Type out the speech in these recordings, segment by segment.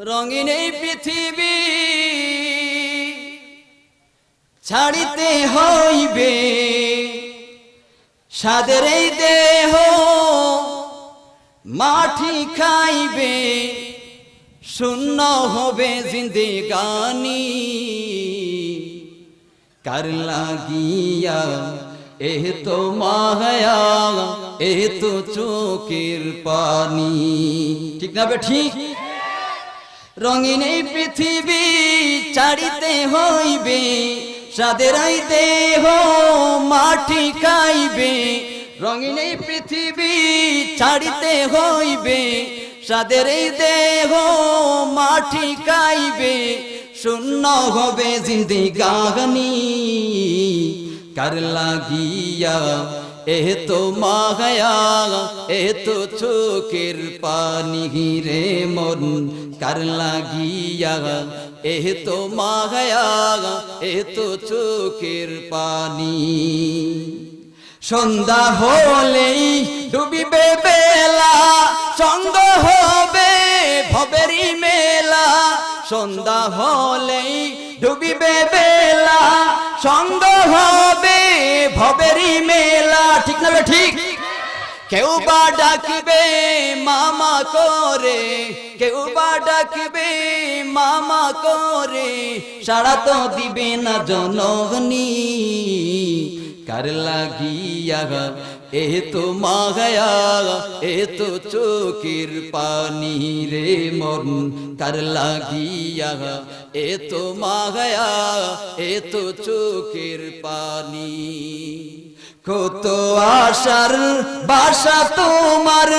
রঙিন এই পৃথিবী ছাড়িতে হইবে, সাদের এই দেহ মাটি খাইবে, শূন্য হবে জিন্দেগানি। কার লাগিয়া এহ তো মায়া, এহ তো চোখের পানি। ঠিক না বে ঠিক? রঙিন এই পৃথিবী ছাড়িতে হইবে, সাদের এই দেহ মাটি খাইবে। রঙিন এই পৃথিবী ছাড়িতে হইবে, সাদের এই দেহ মাটি খাইবে, শূন্য হবে জিন্দেগানি। কার লাগিয়া এহ তো মায়া, এহ তো চোখের পানি রে মন। কার লাগিয়া এহ তো মায়া, এহ তো চোখের পানি। সন্ধ্যা হলেই ডুবিবে বেলা, সঙ্গ হবে ভবেরি মেলা। সন্ধ্যা হলেই ডুবিবে বেলা, সঙ্গ হবে ভবেরি মেলা। ঠিক না ঠিক? কেউ বা ডাকবে মামা করে, কেউ বা ডাকবে মামা করে, সাড়া তো দিবে না জনগণী। কার লাগিয়া এহ তো মায়া, এহ তো চোখের পানি রে মন। কার লাগিয়া এহ তো মায়া, এহ তো চোখের পানি। কত আশার বাসা তোমার,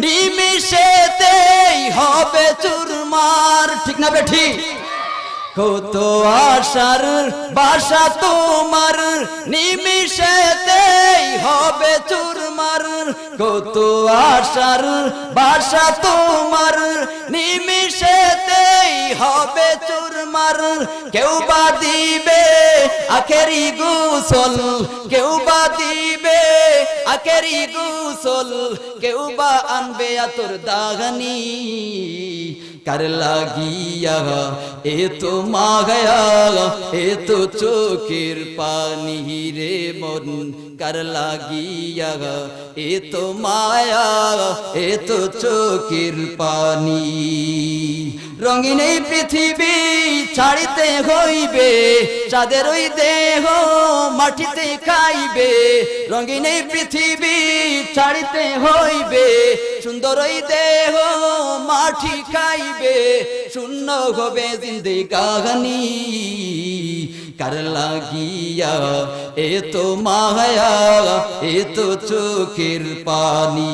নিমিষেতেই হবে চুরমার। ঠিক না বে ঠিক? কত আশার বাসা তোমার, নিমিষেতেই হবে চুরমার। কত আশার বাসা তোমার, নিমিষেতেই হবে চুরমার। কেউ বা দিবে আখেরি গোসল, কেউ বা দিবে আখেরি গোসল, কেউ বা আনবে আতর দাগানি। কার লাগিয়া এ তো মায়া, এ তো চোখের পানি রে মন। কার লাগিয়া এ তো মায়া, এ তো চোখের পানি। রঙিন এই পৃথিবী ছাড়িতে হইবে, চাঁদের ওই দেহ মাটিতে খাইবে। রঙিন এই পৃথিবী ছাড়িতে হইবে, সুন্দর ওই দেহ মাটি খাইবে, শূন্য হবে জিন্দেগানি। কার লাগিয়া এ তো মায়া, এ তো চোখের পানি।